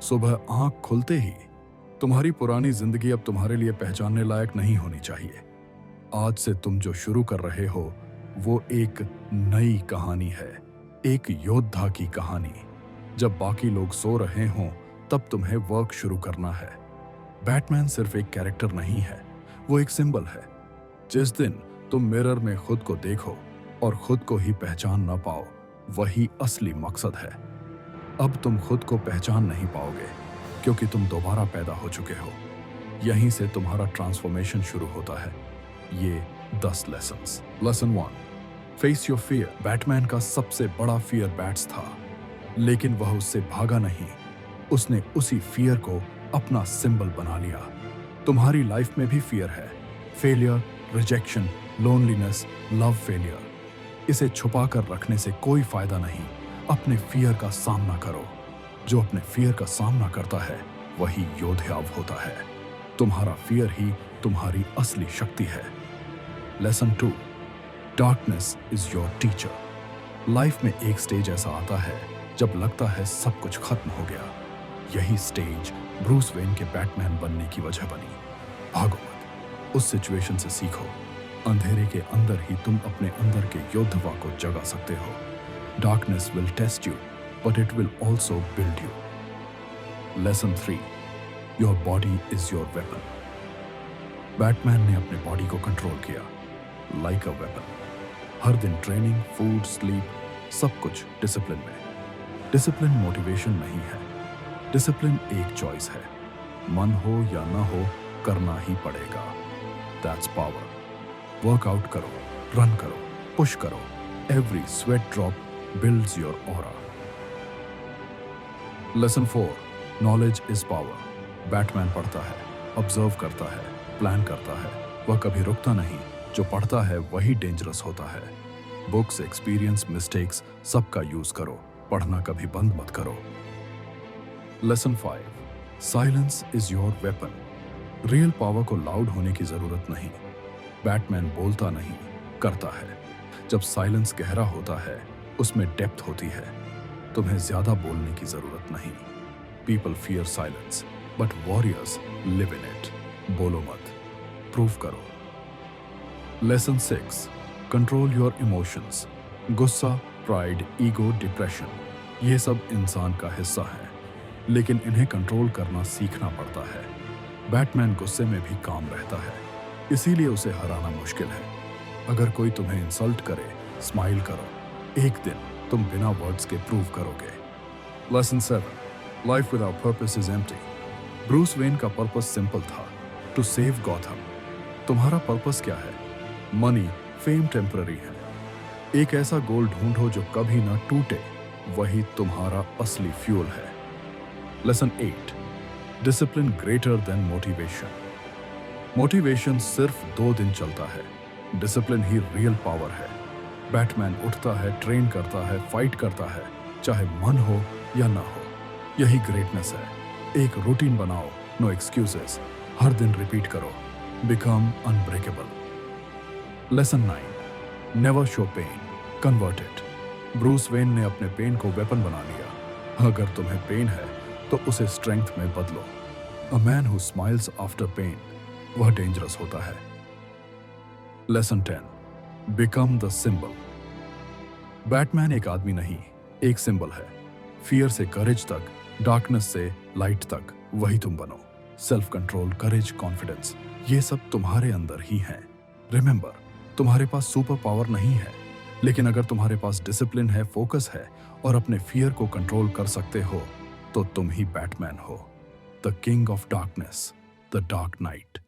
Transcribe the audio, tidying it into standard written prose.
सुबह आंख खुलते ही तुम्हारी पुरानी जिंदगी अब तुम्हारे लिए पहचानने लायक नहीं होनी चाहिए। आज से तुम जो शुरू कर रहे हो वो एक नई कहानी है, एक योद्धा की कहानी। जब बाकी लोग सो रहे हों तब तुम्हें वर्क शुरू करना है। बैटमैन सिर्फ एक कैरेक्टर नहीं है, वो एक सिंबल है। जिस दिन तुम मिरर में खुद को देखो और खुद को ही पहचान ना पाओ, वही असली मकसद है। अब तुम खुद को पहचान नहीं पाओगे क्योंकि तुम दोबारा पैदा हो चुके हो। यहीं से तुम्हारा ट्रांसफॉर्मेशन शुरू होता है। ये 10 lessons. Lesson 1, face your fear. Batman का सबसे बड़ा फियर बैट्स था, लेकिन वह उससे भागा नहीं। उसने उसी फियर को अपना सिंबल बना लिया। तुम्हारी लाइफ में भी फियर है, failure, rejection, loneliness, love failure. इसे छुपा कर रखने से कोई फायदा नहीं। अपने फियर का सामना करो। जो अपने फियर का सामना करता है वही योद्धा होता है। तुम्हारा फियर ही तुम्हारी असली शक्ति है। Lesson 2, darkness is your teacher. Life में एक स्टेज ऐसा आता है जब लगता है सब कुछ खत्म हो गया। यही स्टेज ब्रूस वेन के बैटमैन बनने की वजह बनी। भागो मत, उस सिचुएशन से सीखो। अंधेरे के अंदर ही तुम अपने अंदर के योद्धा को जगा सकते हो। Darkness will test you, but it will also build you. Lesson 3, your body is your weapon. Batman ने अपने बॉडी को कंट्रोल किया, like a weapon. हर दिन ट्रेनिंग, फूड, स्लीप, सब कुछ डिसिप्लिन में। डिसिप्लिन मोटिवेशन नहीं है, डिसिप्लिन एक चॉइस है। मन हो या ना हो, करना ही पड़ेगा। That's power. वर्कआउट करो, रन करो, पुश करो। Every sweat drop builds your aura. Lesson 4, knowledge is power. Batman पढ़ता है, ऑब्जर्व करता है, प्लान करता है। वह कभी रुकता नहीं। जो पढ़ता है वही डेंजरस होता है। बुक्स, एक्सपीरियंस, मिस्टेक्स सबका यूज करो। पढ़ना कभी बंद मत करो। Lesson 5, silence is your weapon. Real power को लाउड होने की जरूरत नहीं। बैटमैन बोलता नहीं, करता है। जब साइलेंस गहरा होता है उसमें डेप्थ होती है। तुम्हें ज्यादा बोलने की जरूरत नहीं। People fear silence but warriors live in it. बोलो मत, प्रूव करो। Lesson 6, control your emotions. गुस्सा, प्राइड, ईगो, डिप्रेशन, ये सब इंसान का हिस्सा है, लेकिन इन्हें कंट्रोल करना सीखना पड़ता है। बैटमैन गुस्से में भी काम रहता है, इसीलिए उसे हराना मुश्किल है। अगर कोई तुम्हें इंसल्ट करे, स्माइल करो। एक दिन तुम बिना वर्ड्स के प्रूव करोगे। Lesson 7, life without purpose is empty. Bruce Wayne का पर्पस सिंपल था, टू सेव गॉथम। तुम्हारा पर्पस क्या है? मनी, फेम टेम्पररी है। एक ऐसा गोल ढूंढो जो कभी ना टूटे, वही तुम्हारा असली फ्यूल है। Lesson 8, discipline greater than motivation. Motivation सिर्फ 2 दिन चलता है, डिसिप्लिन ही रियल पावर है। बैटमैन उठता है, ट्रेन करता है, फाइट करता है, चाहे मन हो या ना हो। यही ग्रेटनेस है। एक रूटीन बनाओ, नो एक्सक्यूजेस। हर दिन रिपीट करो, become unbreakable. Lesson 9, never show pain, convert it. Bruce Wayne ने अपने पेन को वेपन बना लिया। अगर तुम्हें पेन है तो उसे स्ट्रेंथ में बदलो। A man who smiles after pain, वह डेंजरस होता है। Lesson 10, become the symbol. Batman एक आदमी नहीं, एक सिंबल है। फियर से करेज तक, डार्कनेस से लाइट तक, वही तुम बनो। सेल्फ कंट्रोल, करेज, कॉन्फिडेंस, ये सब तुम्हारे अंदर ही है। रिमेंबर, तुम्हारे पास सुपर पावर नहीं है, लेकिन अगर तुम्हारे पास डिसिप्लिन है, फोकस है और अपने फियर को कंट्रोल कर सकते हो तो तुम ही बैटमैन हो। The king of darkness, the dark night.